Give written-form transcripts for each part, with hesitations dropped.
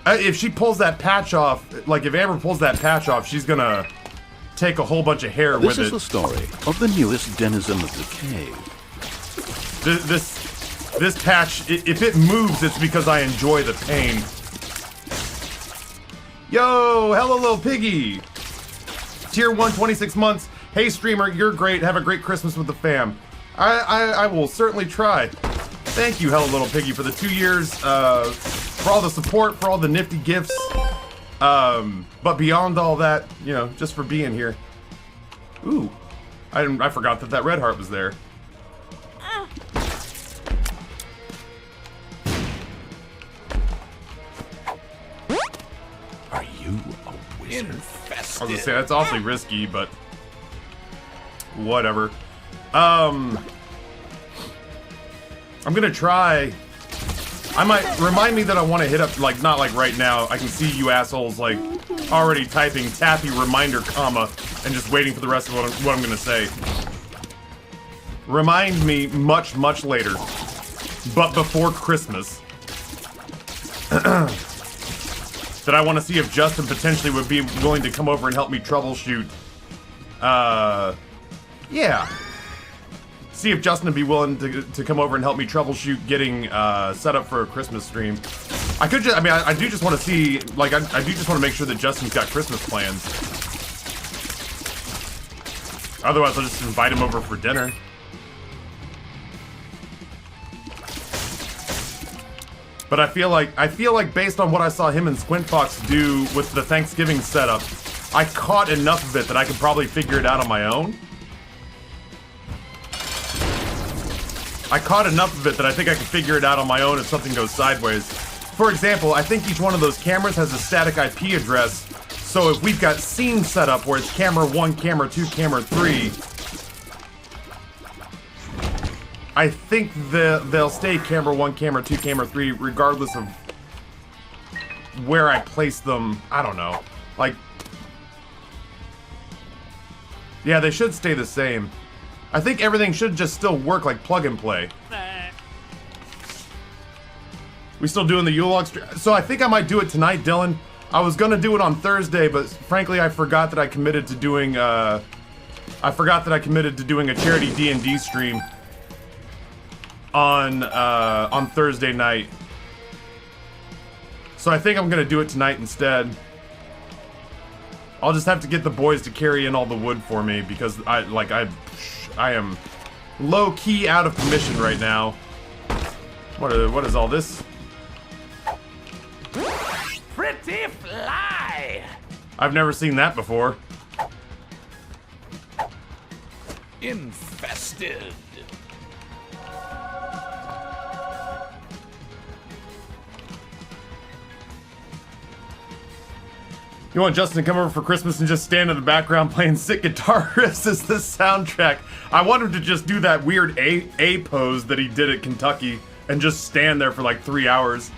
If she pulls that patch off, like if Amber pulls that patch off, she's gonna take a whole bunch of hair with it. This is the story of the newest denizen of the cave. This patch, if it moves, it's because I enjoy the pain. Yo, hello little piggy. Tier 1, 26 months. Hey streamer, you're great. Have a great Christmas with the fam. I will certainly try. Thank you, hello little piggy, for the 2 years, for all the support, for all the nifty gifts. But beyond all that, you know, just for being here. Ooh, I forgot that red heart was there. Are you a wizard? I was gonna say, that's awfully risky, but whatever. I'm gonna try. I might remind me that I want to hit up, like, not like right now. I can see you assholes like already typing tappy reminder comma and just waiting for the rest of what I'm gonna say. Remind me much later, but before Christmas, that I want to see if Justin potentially would be willing to come over and help me troubleshoot. Yeah. See if Justin would be willing to come over and help me troubleshoot getting set up for a Christmas stream. I could just, I mean, I do just want to see, like, I do just want to make sure that Justin's got Christmas plans. Otherwise, I'll just invite him over for dinner. But I feel like based on what I saw him and Squint Fox do with the Thanksgiving setup, I caught enough of it that I could probably figure it out on my own. I caught enough of it that I think I can figure it out on my own if something goes sideways. For example, I think each one of those cameras has a static IP address, so if we've got scenes set up where it's camera 1, camera 2, camera 3, I think they'll stay camera 1, camera 2, camera 3, regardless of where I place them. I don't know. Like, yeah, they should stay the same. I think everything should just still work like plug and play. We still doing the Yule log stream? So I think I might do it tonight, Dylan. I was gonna do it on Thursday, but frankly, I forgot that I committed to doing a charity D&D stream on Thursday night. So I think I'm gonna do it tonight instead. I'll just have to get the boys to carry in all the wood for me because I am low-key out of commission right now. What is all this? Pretty fly! I've never seen that before. Infested. You want Justin to come over for Christmas and just stand in the background playing sick guitar riffs as the soundtrack? I want him to just do that weird A pose that he did at Kentucky and just stand there for like 3 hours.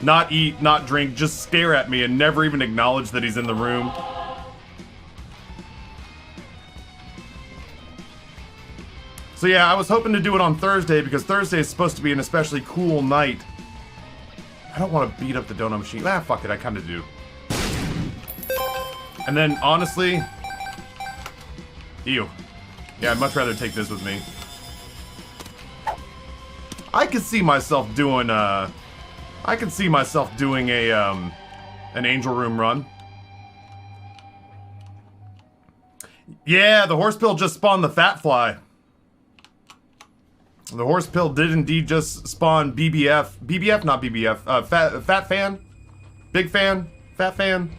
Not eat, not drink, just stare at me and never even acknowledge that he's in the room. So yeah, I was hoping to do it on Thursday because Thursday is supposed to be an especially cool night. I don't want to beat up the donut machine. Ah, fuck it, I kind of do. And then, honestly... Ew. Yeah, I'd much rather take this with me. I could see myself doing, an angel room run. Yeah, the horse pill just spawned the fat fly. The horse pill did indeed just spawn BBF. BBF, not BBF. Fat fan? Big fan? Fat fan?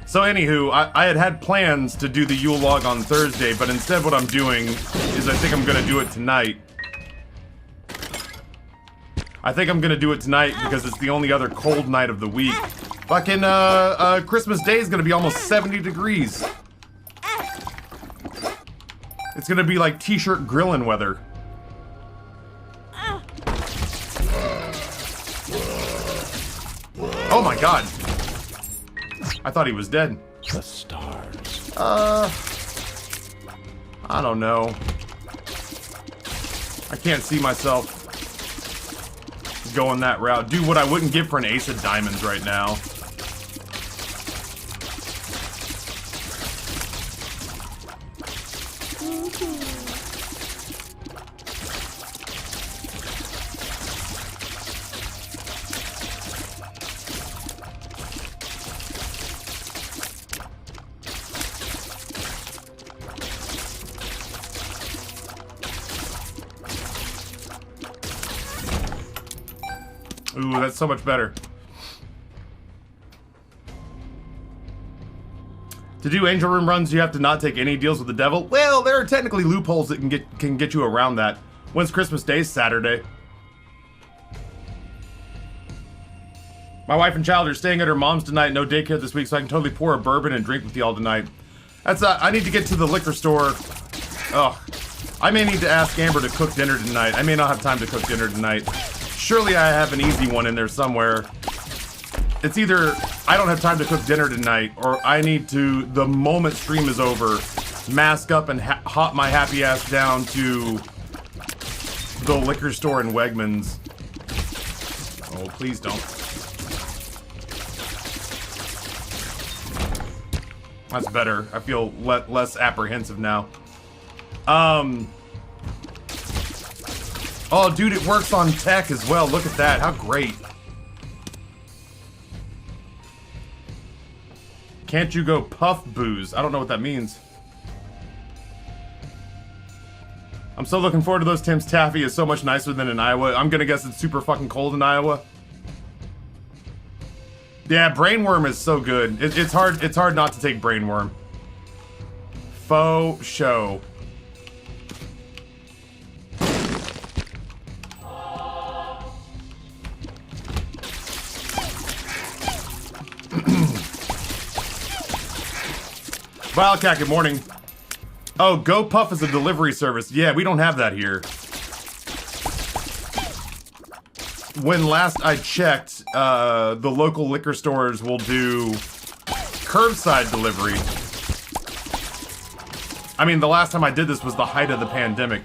So anywho, I had plans to do the Yule log on Thursday, but instead what I'm doing is I think I'm gonna do it tonight. I think I'm gonna do it tonight because it's the only other cold night of the week. Fucking, Christmas Day is gonna be almost 70 degrees. It's gonna be like t-shirt grilling weather. Oh my god. I thought he was dead. The stars. I don't know. I can't see myself. going that route. Dude, what I wouldn't give for an ace of diamonds right now. Ooh, that's so much better. To do angel room runs, you have to not take any deals with the devil. Well, there are technically loopholes that can get you around that. When's Christmas Day? Saturday. My wife and child are staying at her mom's tonight. No daycare this week, so I can totally pour a bourbon and drink with y'all tonight. That's I need to get to the liquor store. Ugh. I may need to ask Amber to cook dinner tonight. I may not have time to cook dinner tonight. Surely I have an easy one in there somewhere. It's either I don't have time to cook dinner tonight, or I need to, the moment stream is over, mask up and hop my happy ass down to the liquor store in Wegmans. Oh, please don't. That's better. I feel less apprehensive now. Oh, dude, it works on tech as well. Look at that. How great. Can't you go puff booze? I don't know what that means. I'm so looking forward to those. Tim's Taffy is so much nicer than in Iowa. I'm gonna guess it's super fucking cold in Iowa. Yeah, Brainworm is so good. It's hard not to take Brainworm. Faux show. Wildcat, good morning. Oh, GoPuff is a delivery service. Yeah, we don't have that here. When last I checked, the local liquor stores will do curbside delivery. I mean, the last time I did this was the height of the pandemic.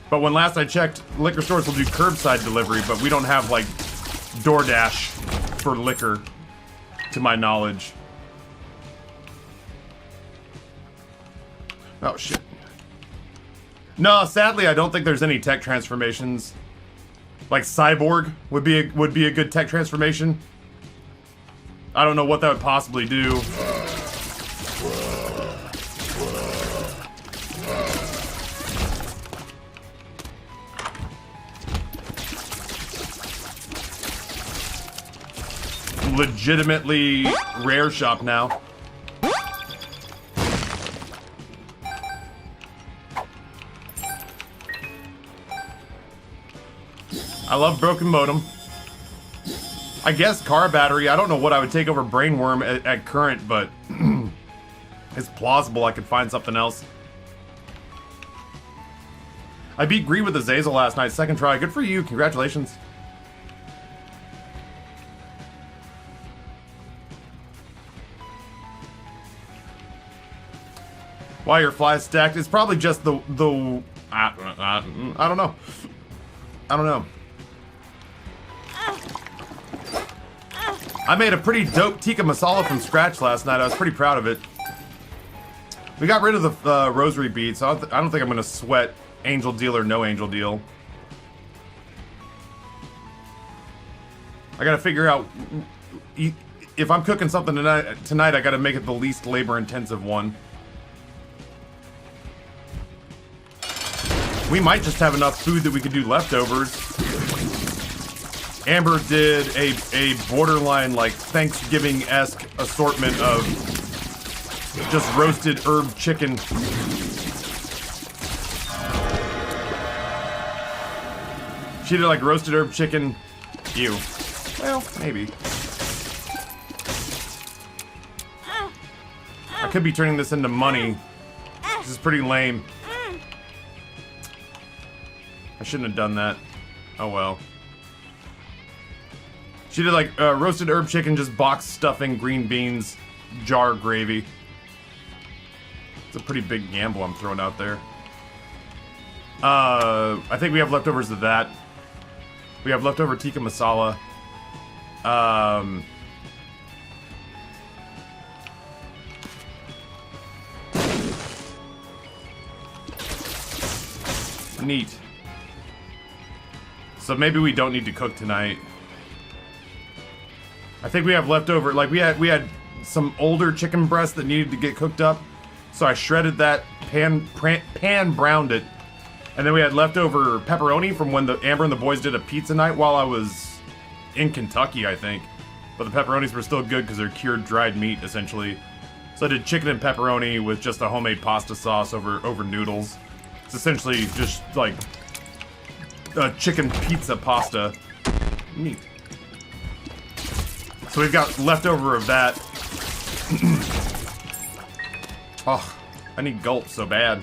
But when last I checked, liquor stores will do curbside delivery, but we don't have, like, DoorDash for liquor, to my knowledge. Oh, shit. No, sadly, I don't think there's any tech transformations. Like Cyborg would be a good tech transformation. I don't know what that would possibly do. Legitimately rare shop now. I love broken modem. I guess car battery. I don't know what I would take over Brainworm at current, but it's plausible I could find something else. I beat Gree with Azazel last night, second try. Good for you, congratulations. Why your fly stacked? It's probably just the I don't know. I don't know. I made a pretty dope tikka masala from scratch last night. I was pretty proud of it. We got rid of the rosary beads, so I don't think I'm gonna sweat angel deal or no angel deal. I gotta figure out if I'm cooking something tonight. I gotta make it the least labor-intensive one. We might just have enough food that we could do leftovers. Amber did a borderline, like, Thanksgiving-esque assortment of just roasted herb chicken. She did, like, roasted herb chicken. Ew. Well, maybe. I could be turning this into money. This is pretty lame. I shouldn't have done that. Oh well. She did like roasted herb chicken, just box stuffing, green beans, jar gravy. It's a pretty big gamble I'm throwing out there. I think we have leftovers of that. We have leftover tikka masala. Neat. So maybe we don't need to cook tonight. I think we have leftover, like we had some older chicken breast that needed to get cooked up. So I shredded that, pan browned it. And then we had leftover pepperoni from when the Amber and the boys did a pizza night while I was in Kentucky, I think. But the pepperonis were still good because they're cured dried meat, essentially. So I did chicken and pepperoni with just a homemade pasta sauce over noodles. It's essentially just like a chicken pizza pasta. Neat. So we've got leftover of that. Oh, I need gulp so bad.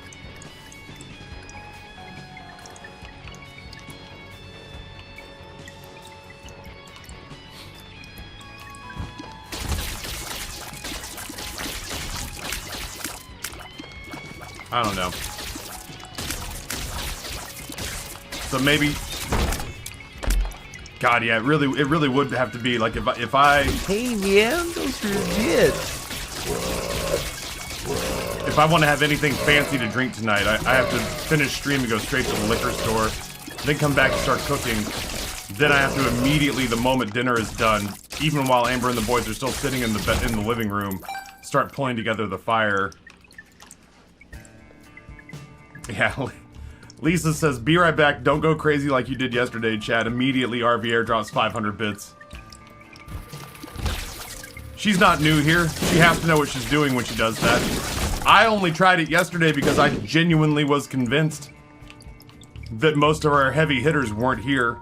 I don't know. So maybe, God, yeah, it really would have to be like if I. Hey man, those are good. If I want to have anything fancy to drink tonight, I have to finish stream and go straight to the liquor store, then come back and start cooking. Then I have to immediately, the moment dinner is done, even while Amber and the boys are still sitting in the living room, start pulling together the fire. Yeah, Lisa says, be right back, don't go crazy like you did yesterday, Chad. Immediately RV airdrops 500 bits. She's not new here. She has to know what she's doing when she does that. I only tried it yesterday because I genuinely was convinced that most of our heavy hitters weren't here.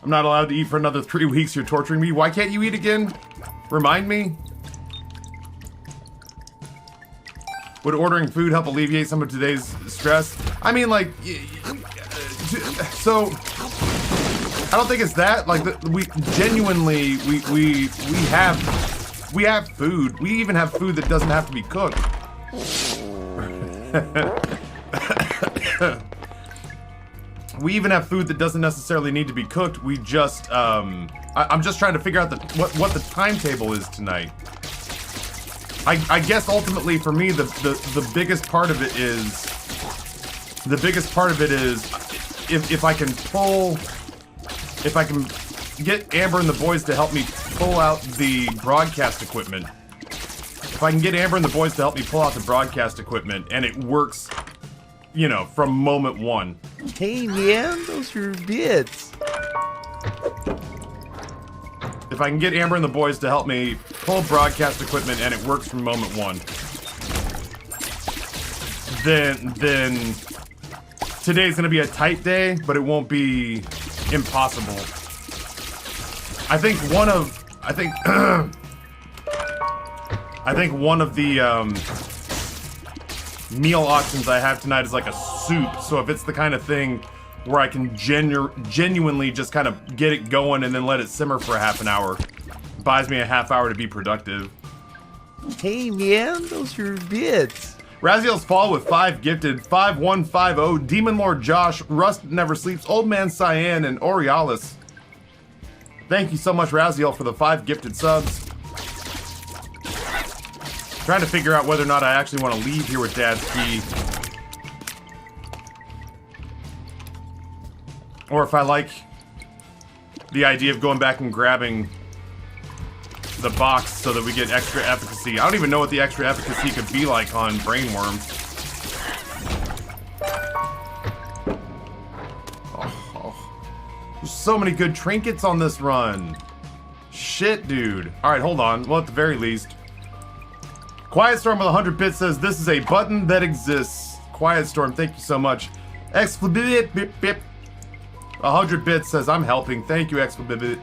I'm not allowed to eat for another 3 weeks. You're torturing me. Why can't you eat again? Remind me. Would ordering food help alleviate some of today's stress? I mean, like, so I don't think it's that. Like, we genuinely we have food. We even have food that doesn't have to be cooked. We even have food that doesn't necessarily need to be cooked. We just I'm just trying to figure out what the timetable is tonight. I guess ultimately for me the biggest part of it is if I can get Amber and the boys to help me pull out the broadcast equipment. If I can get Amber and the boys to help me pull out the broadcast equipment and it works, you know, from moment one. Hey man, those are bits. If I can get Amber and the boys to help me pull broadcast equipment and it works from moment one, then today's gonna be a tight day, but it won't be impossible. I think one of the meal options I have tonight is like a soup. So if it's the kind of thing where I can genuinely just kind of get it going and then let it simmer for a half an hour, buys me a half hour to be productive. Hey man, those are bits. Raziel's Fall with 5 gifted, 5150, Demon Lord Josh, Rust Never Sleeps, Old Man Cyan, and Aurealis. Thank you so much, Raziel, for the 5 gifted subs. Trying to figure out whether or not I actually want to leave here with Dad's key. Or if I like the idea of going back and grabbing the box so that we get extra efficacy. I don't even know what the extra efficacy could be like on Brainworm. There's so many good trinkets on this run. Shit, dude. Alright, hold on. Well, at the very least. Quiet Storm with 100 bits says, this is a button that exists. Quiet Storm, thank you so much. Exflibit bip bip. 100 bits says, I'm helping. Thank you, Exflibit.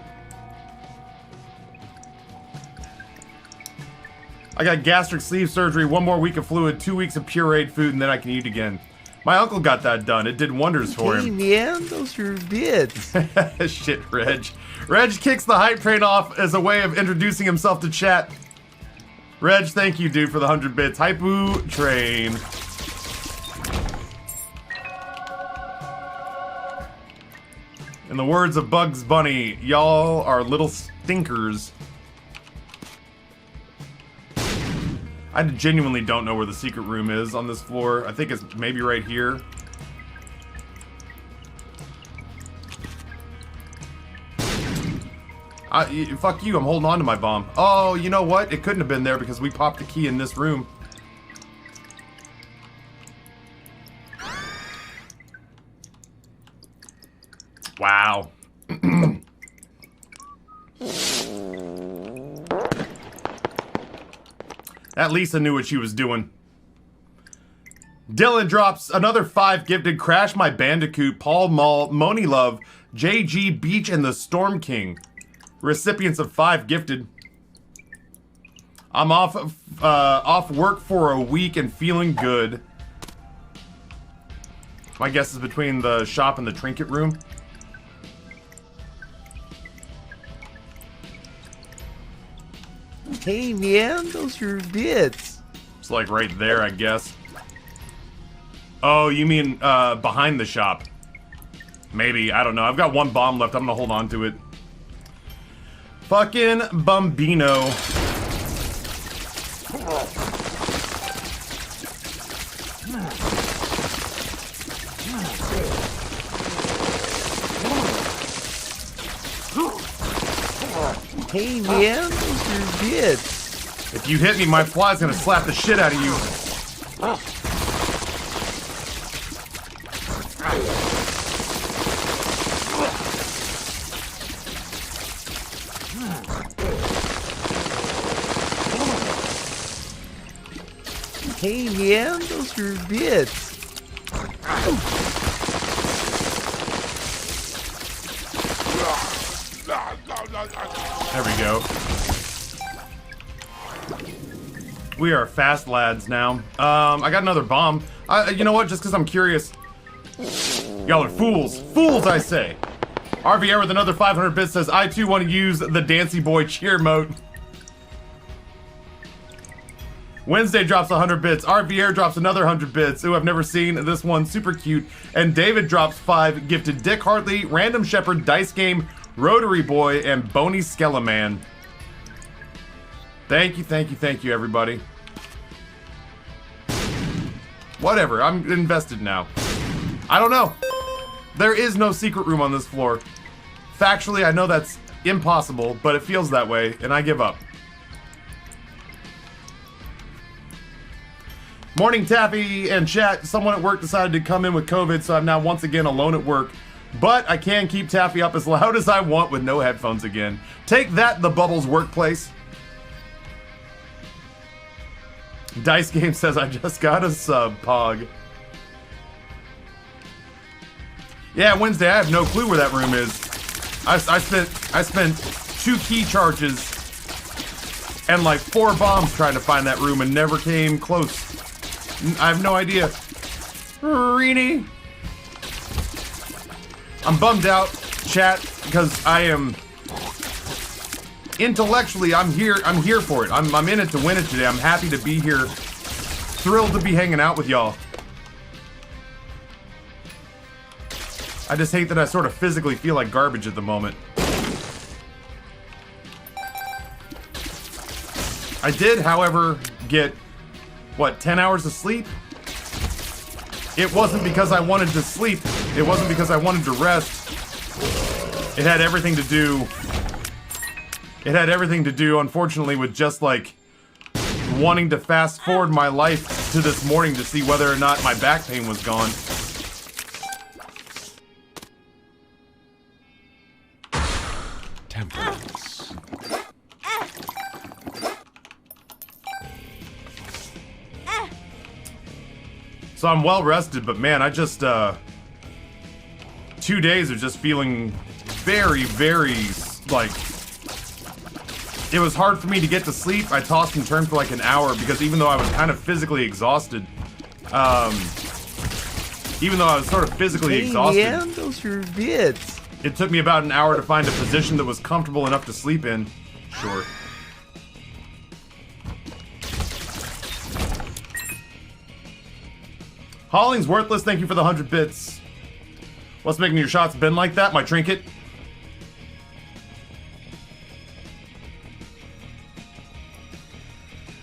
I got gastric sleeve surgery, 1 more week of fluid, 2 weeks of pureed food, and then I can eat again. My uncle got that done. It did wonders for him. Hey man, those are bits. Shit, Reg. Reg kicks the hype train off as a way of introducing himself to chat. Reg, thank you, dude, for the 100 bits. Hypoo train. In the words of Bugs Bunny, y'all are little stinkers. I genuinely don't know where the secret room is on this floor. I think it's maybe right here. Fuck you, I'm holding on to my bomb. Oh, you know what? It couldn't have been there because we popped the key in this room. Wow. That Lisa knew what she was doing. Dylan drops another 5 gifted. Crash My Bandicoot, Paul Mall, Moni Love, JG Beach, and the Storm King. Recipients of 5 gifted. I'm off work for a week and feeling good. My guess is between the shop and the trinket room. Hey man, those are bits. It's like right there, I guess. Oh, you mean behind the shop? Maybe, I don't know. I've got 1 bomb left. I'm gonna hold on to it. Fucking Bumbino. Hey man, those are bits. If you hit me, my fly's gonna slap the shit out of you. Hey man, those are bits. There we go. We are fast lads now. I got another bomb. You know what? Just because I'm curious. Y'all are fools. Fools, I say. RVR with another 500 bits says, I too want to use the Dancy Boy cheer mode. Wednesday drops 100 bits. RVR drops another 100 bits. Ooh, I've never seen this one. Super cute. And David drops 5 gifted. Dick Hartley, Random Shepherd, Dice Game, Rotary Boy, and Boney Skellaman. Thank you, thank you, thank you, everybody. Whatever, I'm invested now. I don't know. There is no secret room on this floor. Factually, I know that's impossible, but it feels that way, and I give up. Morning, Taffy and chat. Someone at work decided to come in with COVID, so I'm now once again alone at work. But I can keep Taffy up as loud as I want with no headphones again. Take that, the Bubbles workplace. Dice Game says, I just got a sub, Pog. Yeah, Wednesday, I have no clue where that room is. I spent 2 key charges and like 4 bombs trying to find that room and never came close. I have no idea. Reenie. I'm bummed out, chat, because I am intellectually, I'm here for it. I'm in it to win it today. I'm happy to be here. Thrilled to be hanging out with y'all. I just hate that I sort of physically feel like garbage at the moment. I did, however, get, what, 10 hours of sleep? It wasn't because I wanted to sleep. It wasn't because I wanted to rest. It had everything to do... It had everything to do, unfortunately, with just, like, wanting to fast forward my life to this morning to see whether or not my back pain was gone. Temperance. So I'm well rested, but man, I just, 2 days of just feeling very, very, like, it was hard for me to get to sleep. I tossed and turned for like an hour because even though I was kind of physically exhausted, even though I was sort of physically exhausted, Man, those are bits. it took me about an hour to find a position that was comfortable enough to sleep in. Sure. Holling's Worthless, thank you for the 100 bits. What's making your shots bend like that, my trinket?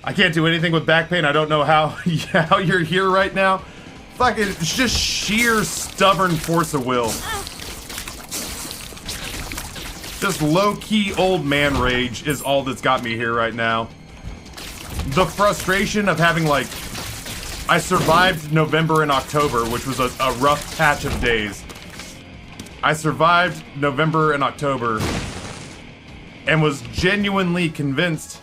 I can't do anything with back pain. I don't know how, how you're here right now. Fucking, it's just sheer stubborn force of will. Just low-key old man rage is all that's got me here right now. The frustration of having, like, I survived November and October, which was a rough patch of days. I survived November and October and was genuinely convinced.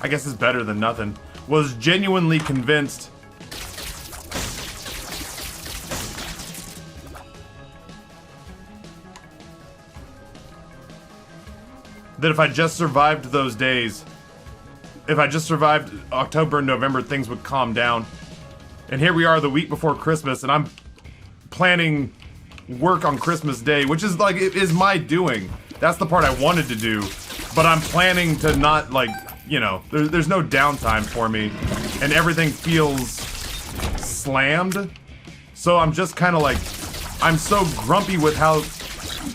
I guess it's better than nothing. Was genuinely convinced that if I just survived those days, if I just survived October and November, things would calm down. And here we are the week before Christmas, and I'm planning work on Christmas Day, which is like, it is my doing. That's the part I wanted to do. But I'm planning to not, like, you know, there's no downtime for me. And everything feels slammed. So I'm just kind of like, I'm so grumpy with how,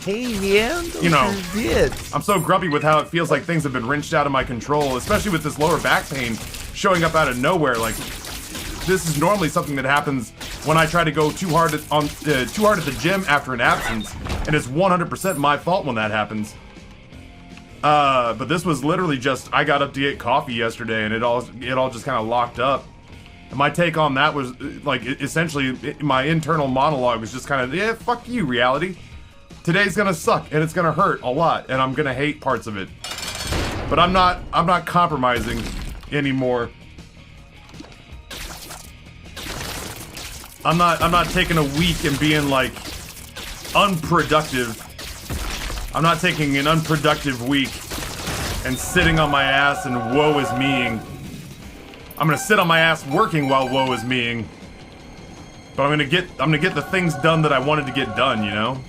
Hey man, those you know, are bits. I'm so grumpy with how it feels like things have been wrenched out of my control, especially with this lower back pain showing up out of nowhere. Like, this is normally something that happens when I try to go too hard at the gym after an absence, and it's 100% my fault when that happens. But this was literally just, I got up to get coffee yesterday, and it all just kind of locked up. And my take on that was, like, essentially, my internal monologue was just kind of, yeah, fuck you, reality. Today's gonna suck, and it's gonna hurt a lot, and I'm gonna hate parts of it. But I'm not compromising anymore. I'm not taking a week and being, like, unproductive. I'm not taking an unproductive week and sitting on my ass and woe is meing. I'm gonna sit on my ass working while woe is meing. But I'm gonna get the things done that I wanted to get done, you know?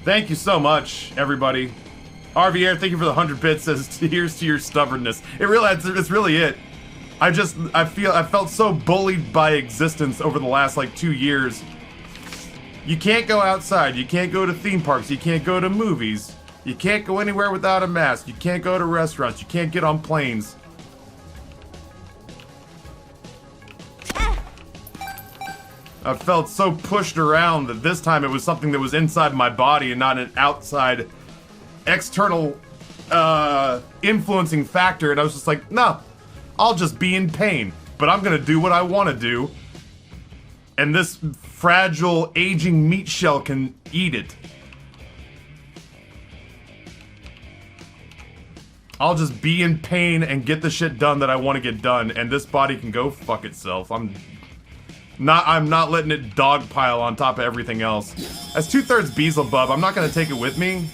Thank you so much, everybody. RVR, thank you for the 100 bits. Says, here's to your stubbornness. It's really it. I felt so bullied by existence over the last, like, 2 years. You can't go outside. You can't go to theme parks. You can't go to movies. You can't go anywhere without a mask. You can't go to restaurants. You can't get on planes. I felt so pushed around that this time it was something that was inside my body and not an outside external influencing factor, and I was just like, no, I'll just be in pain, but I'm gonna do what I want to do, and this fragile aging meat shell can eat it. I'll just be in pain and get the shit done that I want to get done, and this body can go fuck itself. I'm not letting it dogpile on top of everything else. As 2/3 Beelzebub, I'm not gonna take it with me.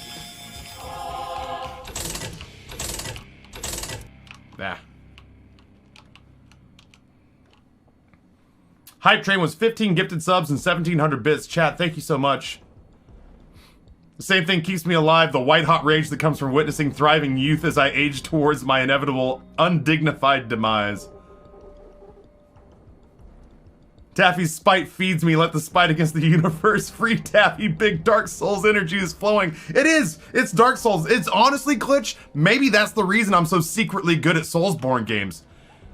Nah. Hype Train was 15 gifted subs and 1,700 bits. Chat, thank you so much. The same thing keeps me alive, the white-hot rage that comes from witnessing thriving youth as I age towards my inevitable, undignified demise. Taffy's spite feeds me, let the spite against the universe free Taffy, big Dark Souls energy is flowing. It is! It's Dark Souls. It's honestly, Glitch, maybe that's the reason I'm so secretly good at Soulsborne games.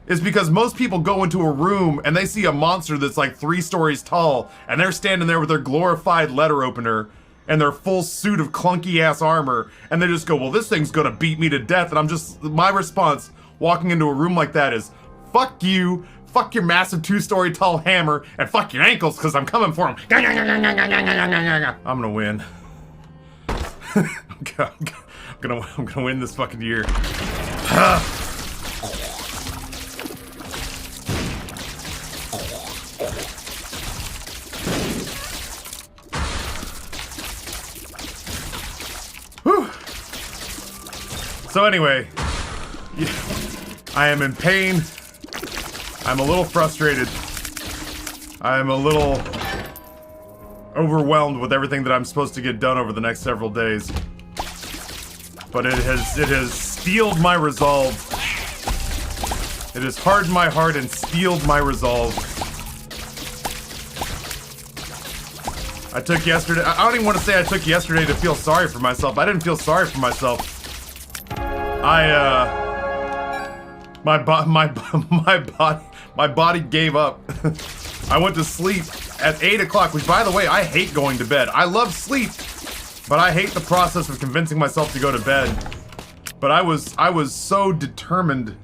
Is because most people go into a room and they see a monster that's like 3 stories tall, and they're standing there with their glorified letter opener and their full suit of clunky ass armor, and they just go, well, this thing's gonna beat me to death, and I'm just, my response walking into a room like that is, fuck you, fuck your massive 2-story tall hammer, and fuck your ankles, because I'm coming for them. I'm gonna win. I'm gonna win this fucking year. So anyway, I am in pain. I'm a little frustrated. I'm a little overwhelmed with everything that I'm supposed to get done over the next several days. But it has steeled my resolve. It has hardened my heart and steeled my resolve I took yesterday. I don't even want to say I took yesterday to feel sorry for myself. I didn't feel sorry for myself. My body gave up. I went to sleep at 8 o'clock, which, by the way, I hate going to bed. I love sleep, but I hate the process of convincing myself to go to bed. But I was so determined.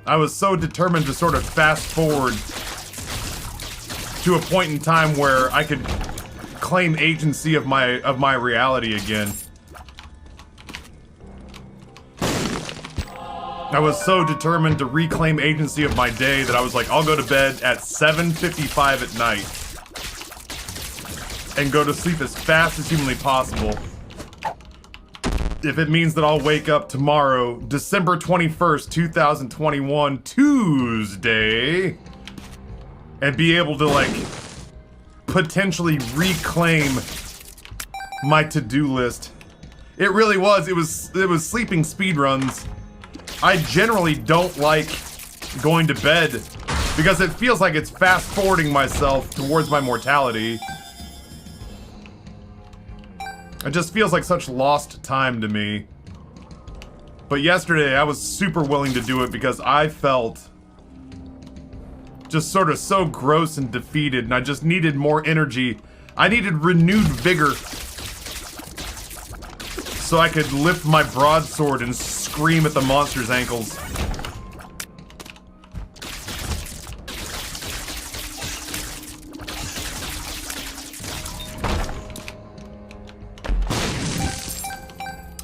I was so determined to sort of fast forward to a point in time where I could claim agency of my reality again. I was so determined to reclaim agency of my day that I was like, I'll go to bed at 7:55 at night and go to sleep as fast as humanly possible. If it means that I'll wake up tomorrow, December 21st, 2021, Tuesday, and be able to, like, potentially reclaim my to-do list. It really was. It was sleeping speedruns. I generally don't like going to bed because it feels like it's fast-forwarding myself towards my mortality. It just feels like such lost time to me. But yesterday, I was super willing to do it because I felt just sort of so gross and defeated, and I just needed more energy. I needed renewed vigor so I could lift my broadsword and scream at the monster's ankles.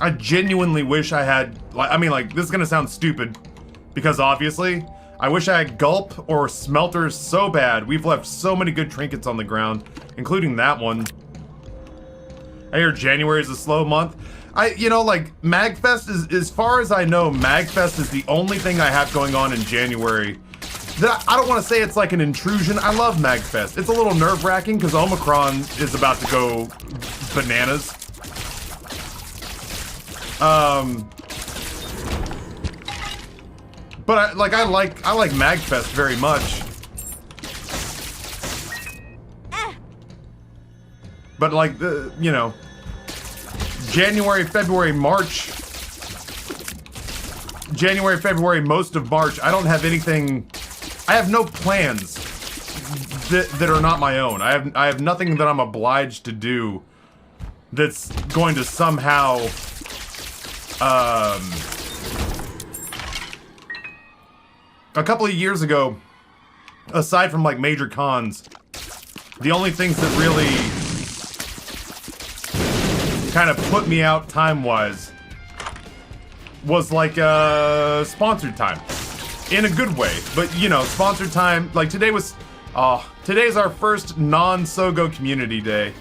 I genuinely wish I had, like, I mean, like, this is gonna sound stupid, because obviously, I wish I had Gulp or Smelters so bad. We've left so many good trinkets on the ground, including that one. I hear January is a slow month. You know, like, MagFest is, as far as I know, MagFest is the only thing I have going on in January. I don't want to say it's like an intrusion. I love MagFest. It's a little nerve-wracking because Omicron is about to go bananas. But I like MagFest very much. But like you know, January, February, March. January, February, most of March, I don't have anything. I have no plans that are not my own. I have nothing that I'm obliged to do that's going to somehow a couple of years ago, aside from like major cons, the only things that really kind of put me out time-wise was like sponsored time, in a good way. But you know, sponsored time, like today was, today's our first non-Sogo community day.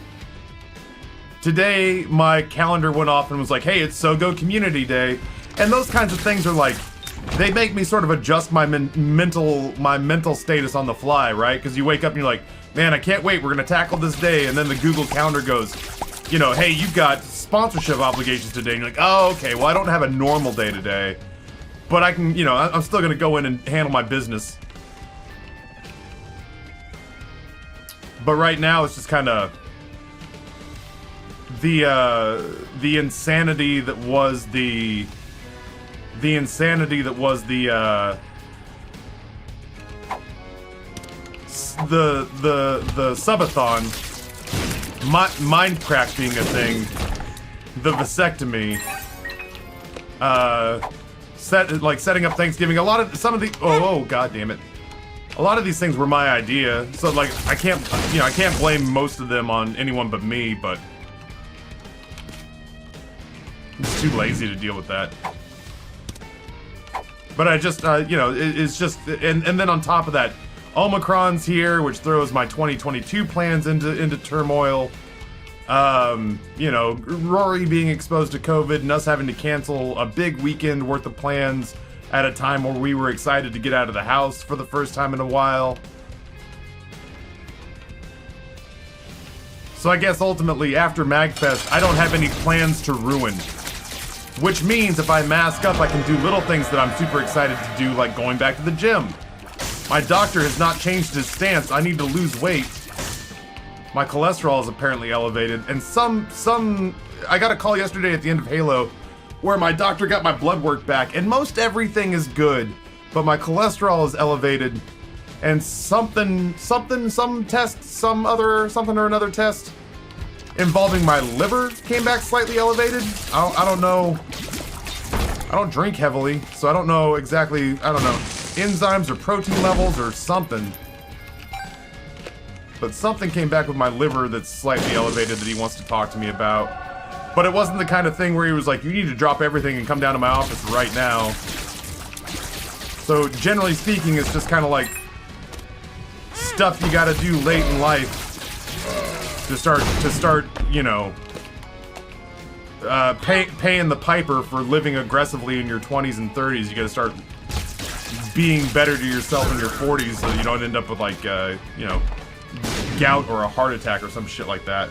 Today, my calendar went off and was like, hey, it's Sogo Community Day. And those kinds of things are like, they make me sort of adjust my mental status on the fly, right? Because you wake up and you're like, man, I can't wait, we're gonna tackle this day. And then the Google Calendar goes, you know, hey, you've got sponsorship obligations today. And you're like, oh, okay, well, I don't have a normal day today. But I can, you know, I'm still gonna go in and handle my business. But right now, it's just kind of the insanity that was the subathon, Minecraft being a thing, the vasectomy, setting up Thanksgiving. Oh god damn it. A lot of these things were my idea, so like I can't blame most of them on anyone but me, but I'm just too lazy to deal with that. But I just, you know, it's just, and then on top of that, Omicron's here, which throws my 2022 plans into turmoil. You know, Rory being exposed to COVID and us having to cancel a big weekend worth of plans at a time where we were excited to get out of the house for the first time in a while. So I guess ultimately, after MagFest, I don't have any plans to ruin. Which means if I mask up, I can do little things that I'm super excited to do, like going back to the gym. My doctor has not changed his stance. I need to lose weight. My cholesterol is apparently elevated, and I got a call yesterday at the end of Halo where my doctor got my blood work back, and most everything is good, but my cholesterol is elevated, and some test, something or another test involving my liver came back slightly elevated. I don't know. I don't drink heavily, so I don't know exactly, I don't know, enzymes or protein levels or something. But something came back with my liver that's slightly elevated that he wants to talk to me about. But it wasn't the kind of thing where he was like, you need to drop everything and come down to my office right now. So generally speaking, it's just kind of like stuff you gotta do late in life to start, you know, paying the piper for living aggressively in your 20s and 30s. You gotta start being better to yourself in your 40s so you don't end up with like, you know, gout or a heart attack or some shit like that.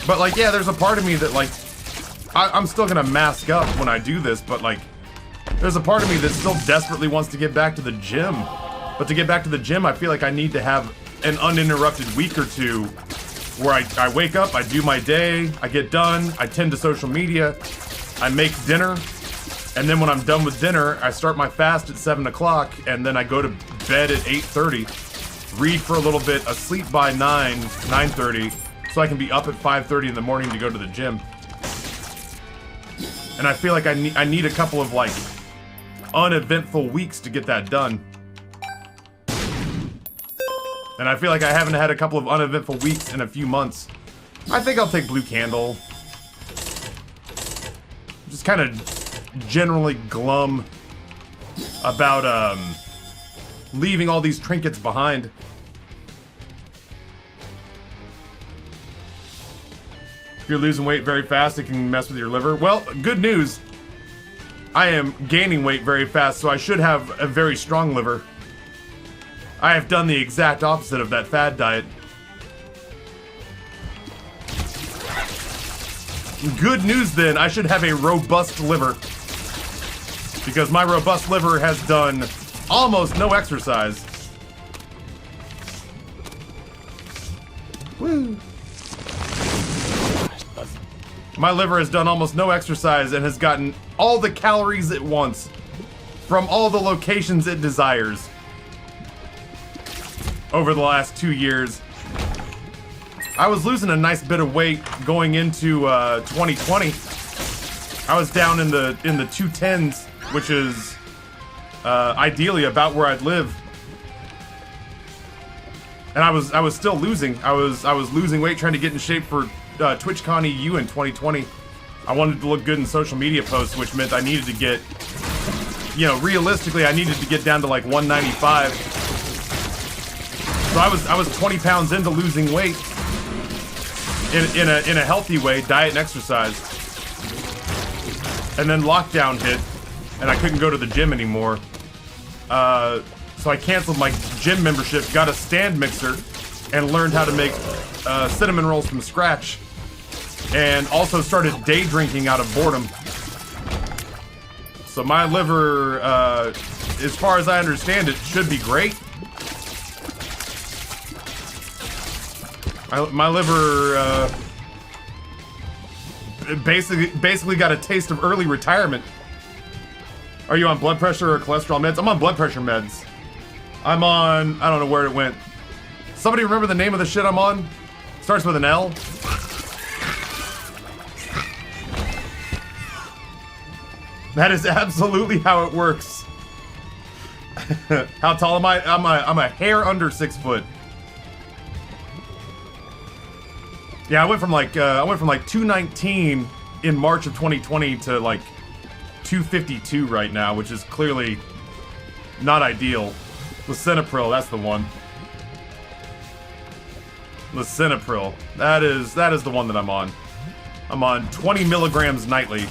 But like, yeah, there's a part of me that like, I'm still gonna mask up when I do this, but like, there's a part of me that still desperately wants to get back to the gym. But to get back to the gym, I feel like I need to have an uninterrupted week or two where I wake up, I do my day, I get done, I tend to social media, I make dinner, and then when I'm done with dinner, I start my fast at 7 o'clock, and then I go to bed at 8:30, read for a little bit, asleep by 9:30, so I can be up at 5:30 in the morning to go to the gym. And I feel like I need a couple of like uneventful weeks to get that done. And I feel like I haven't had a couple of uneventful weeks in a few months. I think I'll take Blue Candle. Just kind of generally glum about leaving all these trinkets behind. If you're losing weight very fast, it can mess with your liver. Well, good news. I am gaining weight very fast, so I should have a very strong liver. I have done the exact opposite of that fad diet. Good news then, I should have a robust liver. Because my robust liver has done almost no exercise. Woo. My liver has done almost no exercise and has gotten all the calories at once from all the locations it desires over the last 2 years. I was losing a nice bit of weight going into 2020. I was down in the 210s, which is ideally about where I'd live. And I was still losing. I was losing weight, trying to get in shape for TwitchCon EU in 2020. I wanted to look good in social media posts, which meant I needed to get, you know, realistically, I needed to get down to like 195. So I was 20 pounds into losing weight in a healthy way, diet and exercise. And then lockdown hit, and I couldn't go to the gym anymore. So I canceled my gym membership, got a stand mixer, and learned how to make cinnamon rolls from scratch. And also started day drinking out of boredom. So my liver, as far as I understand it, should be great. My liver basically got a taste of early retirement. Are you on blood pressure or cholesterol meds? I'm on blood pressure meds. I'm on, I don't know where it went. Somebody remember the name of the shit I'm on? Starts with an L. That is absolutely how it works. How tall am I? I'm a hair under 6 foot. Yeah, I went from like 219 in March of 2020 to like 252 right now, which is clearly not ideal. Lisinopril, that's the one. Lisinopril. That is the one that I'm on. I'm on 20 milligrams nightly.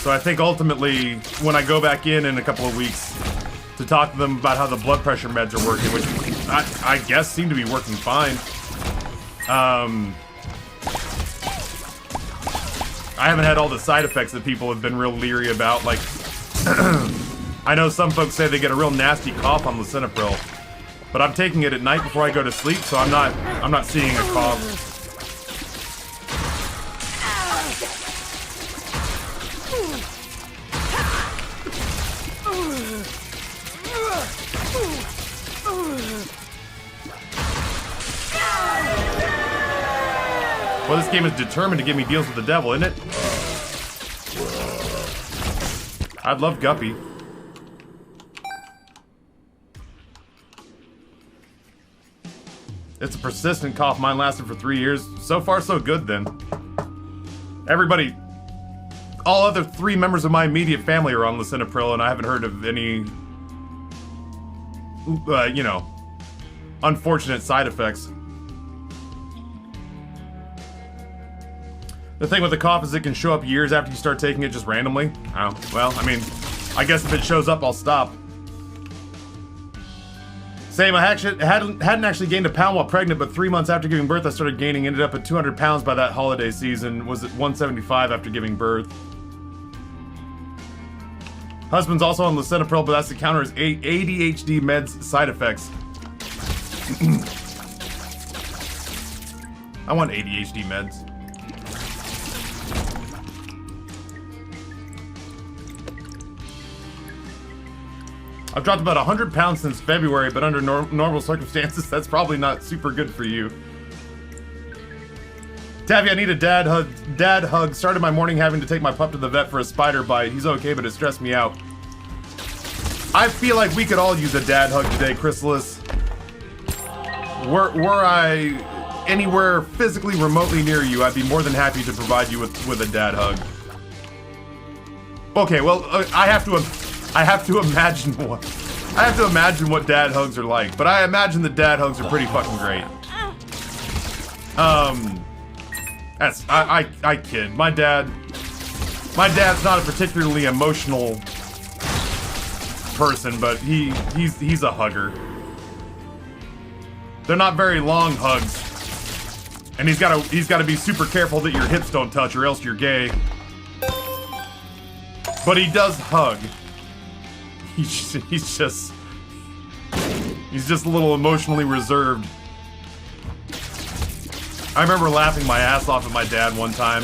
So I think ultimately, when I go back in a couple of weeks to talk to them about how the blood pressure meds are working, which I guess seem to be working fine. I haven't had all the side effects that people have been real leery about. Like, I know some folks say they get a real nasty cough on lisinopril, but I'm taking it at night before I go to sleep, so I'm not seeing a cough. Well, this game is determined to give me deals with the devil, isn't it? I'd love Guppy. It's a persistent cough. Mine lasted for 3 years. So far, so good, then. Everybody, all other 3 members of my immediate family are on lisinopril, and I haven't heard of any, you know, unfortunate side effects. The thing with the cough is it can show up years after you start taking it just randomly. Oh, well, I mean, I guess if it shows up, I'll stop. Same, I hadn't actually gained a pound while pregnant, but 3 months after giving birth, I started gaining, ended up at 200 pounds by that holiday season, was at 175 after giving birth. Husband's also on lisinopril, but that's to counter his ADHD meds side effects. I want ADHD meds. I've dropped about 100 pounds since February, but under normal circumstances, that's probably not super good for you. Tavi, I need a dad hug. Started my morning having to take my pup to the vet for a spider bite. He's okay, but it stressed me out. I feel like we could all use a dad hug today, Chrysalis. Were I anywhere physically remotely near you, I'd be more than happy to provide you with a dad hug. Okay, well, I have to imagine what dad hugs are like, but I imagine the dad hugs are pretty fucking great. I kid. My dad's not a particularly emotional person, but he's a hugger. They're not very long hugs, and he's gotta be super careful that your hips don't touch, or else you're gay. But he does hug. He's just a little emotionally reserved. I remember laughing my ass off at my dad one time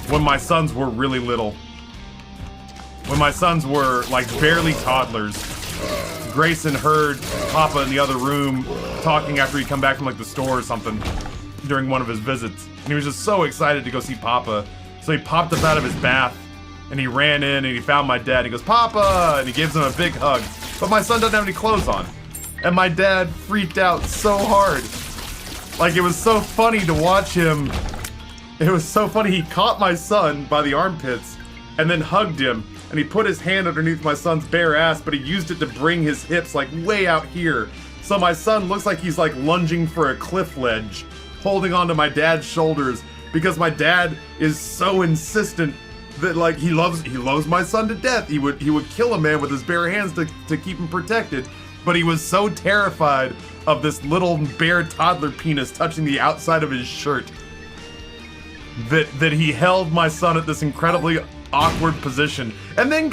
when my sons were really little. When my sons were like barely toddlers. Grayson heard Papa in the other room talking after he'd come back from like the store or something during one of his visits. And he was just so excited to go see Papa. So he popped up out of his bath and he ran in and he found my dad. He goes, "Papa!" And he gives him a big hug. But my son doesn't have any clothes on. And my dad freaked out so hard. Like, it was so funny to watch him. It was so funny. He caught my son by the armpits and then hugged him. And he put his hand underneath my son's bare ass, but he used it to bring his hips like way out here. So my son looks like he's like lunging for a cliff ledge, holding onto my dad's shoulders, because my dad is so insistent that like he loves my son to death. He would kill a man with his bare hands to keep him protected. But he was so terrified of this little bare toddler penis touching the outside of his shirt that he held my son at this incredibly awkward position, and then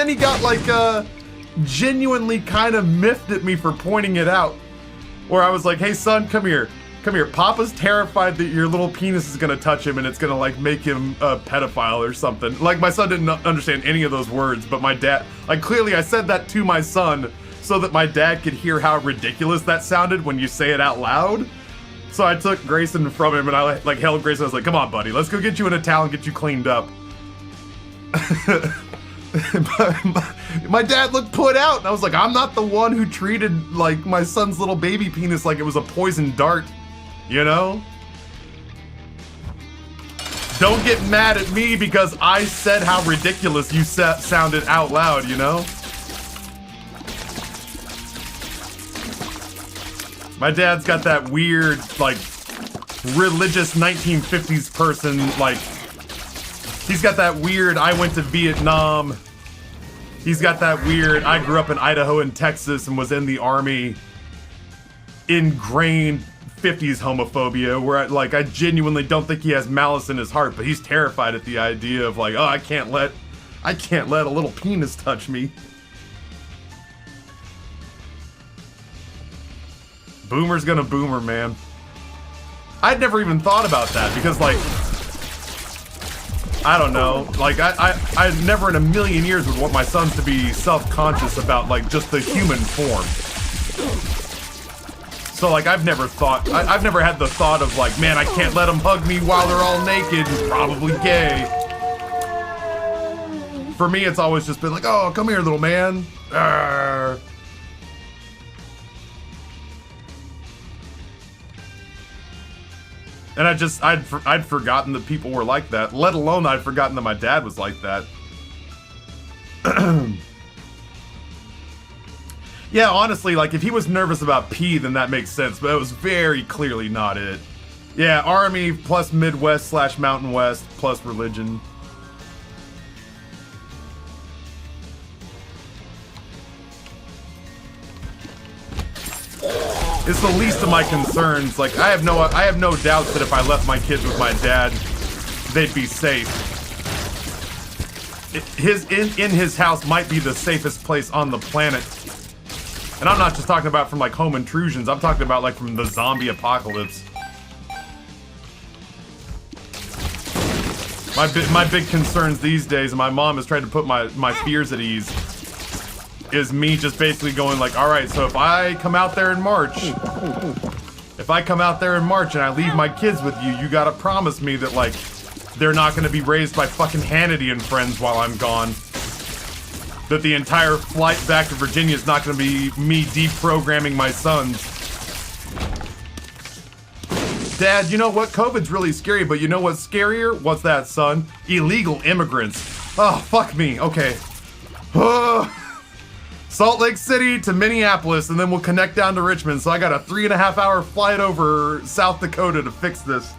he got like genuinely kind of miffed at me for pointing it out, where I was like, "Hey son, come here. Papa's terrified that your little penis is gonna touch him and it's gonna like make him a pedophile or something." Like, my son didn't understand any of those words, but my dad, like, clearly I said that to my son so that my dad could hear how ridiculous that sounded when you say it out loud. So I took Grayson from him and I like held Grayson. I was like, "Come on, buddy, let's go get you in a towel and get you cleaned up." My dad looked put out, and I was like, "I'm not the one who treated like my son's little baby penis like it was a poison dart, you know? Don't get mad at me because I said how ridiculous you sounded out loud, you know?" My dad's got that weird, like, religious 1950s person, like, he's got that weird, I went to Vietnam. He's got that weird, I grew up in Idaho and Texas and was in the army, ingrained 50s homophobia, where I genuinely don't think he has malice in his heart, but he's terrified at the idea of like, oh, I can't let a little penis touch me. Boomer's gonna boomer, man. I'd never even thought about that because, like, I don't know, like, I never in a million years would want my sons to be self-conscious about, like, just the human form. So, like, I've never had the thought of, like, man, I can't let them hug me while they're all naked and probably gay. For me, it's always just been like, oh, come here, little man. Arr. And I'd forgotten that people were like that, let alone I'd forgotten that my dad was like that. Yeah, honestly, like, if he was nervous about pee, then that makes sense, but it was very clearly not it. Yeah, Army plus Midwest / Mountain West plus religion. It's the least of my concerns. Like, I have no doubts that if I left my kids with my dad, they'd be safe. In his house might be the safest place on the planet. And I'm not just talking about from, like, home intrusions. I'm talking about, like, from the zombie apocalypse. My big concerns these days, and my mom has tried to put my fears at ease, is me just basically going like, all right, so if I come out there in March and I leave my kids with you, you gotta promise me that, like, they're not gonna be raised by fucking Hannity and friends while I'm gone. That the entire flight back to Virginia is not gonna be me deprogramming my sons. Dad, you know what? COVID's really scary, but you know what's scarier? What's that, son? Illegal immigrants. Oh, fuck me. Okay. Salt Lake City to Minneapolis, and then we'll connect down to Richmond. So I got a 3.5-hour flight over South Dakota to fix this.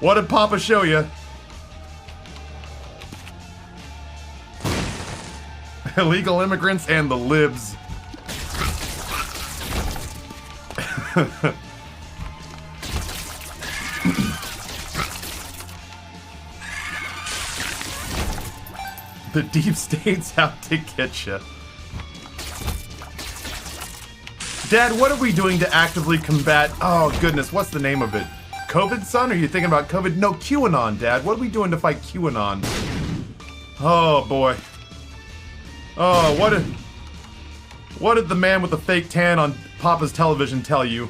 What did Papa show you? Illegal immigrants and the libs. The deep state's out to get you. Dad, what are we doing to actively combat... Oh, goodness, what's the name of it? COVID, son? Are you thinking about COVID? No, QAnon, Dad. What are we doing to fight QAnon? Oh, boy. Oh, what did the man with the fake tan on Papa's television tell you?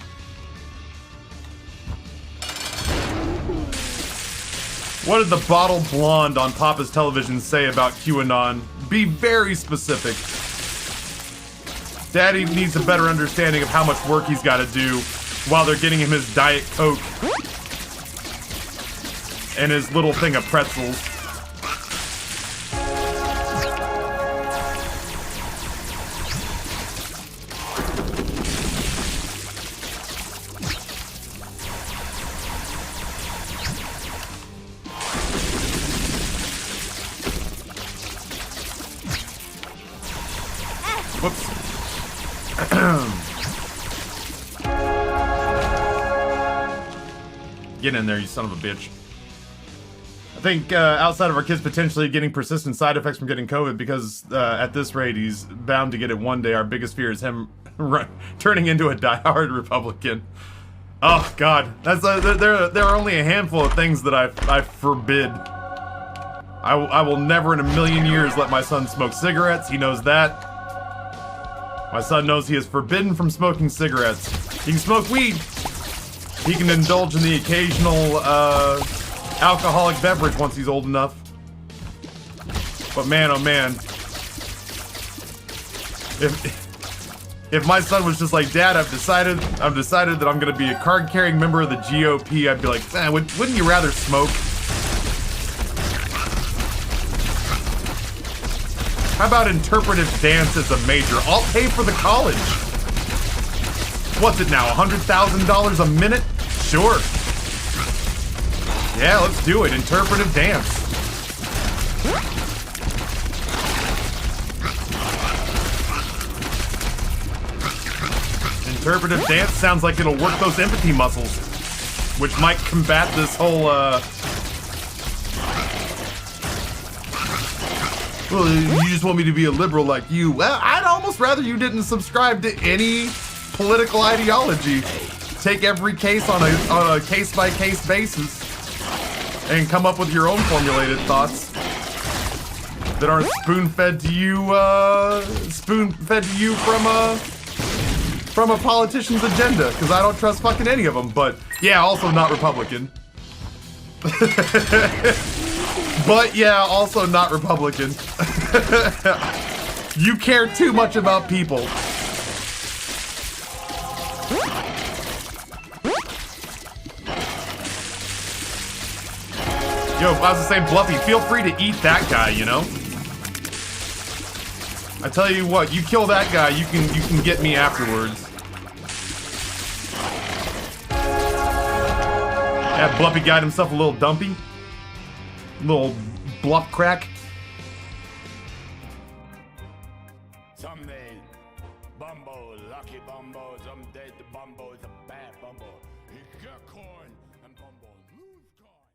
What did the bottle blonde on Papa's television say about QAnon? Be very specific. Daddy needs a better understanding of how much work he's got to do while they're getting him his Diet Coke and his little thing of pretzels. Whoops. Get in there, you son of a bitch. I think outside of our kids potentially getting persistent side effects from getting COVID, because at this rate he's bound to get it one day, our biggest fear is him turning into a diehard Republican. Oh God, that's there are only a handful of things that I forbid. I will never in a million years let my son smoke cigarettes. He knows that. My son knows he is forbidden from smoking cigarettes. He can smoke weed. He can indulge in the occasional alcoholic beverage once he's old enough. But man, oh man, if my son was just like, Dad, I've decided that I'm gonna be a card-carrying member of the GOP, I'd be like, man, wouldn't you rather smoke? How about interpretive dance as a major? I'll pay for the college. What's it now, $100,000 a minute? Sure. Yeah, let's do it. Interpretive dance. interpretive dance sounds like it'll work those empathy muscles, which might combat this whole, well, you just want me to be a liberal like you. Well, I'd almost rather you didn't subscribe to any political ideology. Take every case on a case-by-case basis and come up with your own formulated thoughts that aren't spoon-fed to you from a politician's agenda, because I don't trust fucking any of them. But yeah, also not Republican. But yeah, also not Republican. You care too much about people. Yo, I was saying, Bluffy, feel free to eat that guy, you know? I tell you what, you kill that guy, you can get me afterwards. Yeah, Bluffy got himself a little dumpy. Little bluff crack. Someday, Bumbo, lucky Bumbo, someday the Bumbo is a bad Bumbo. He got corn.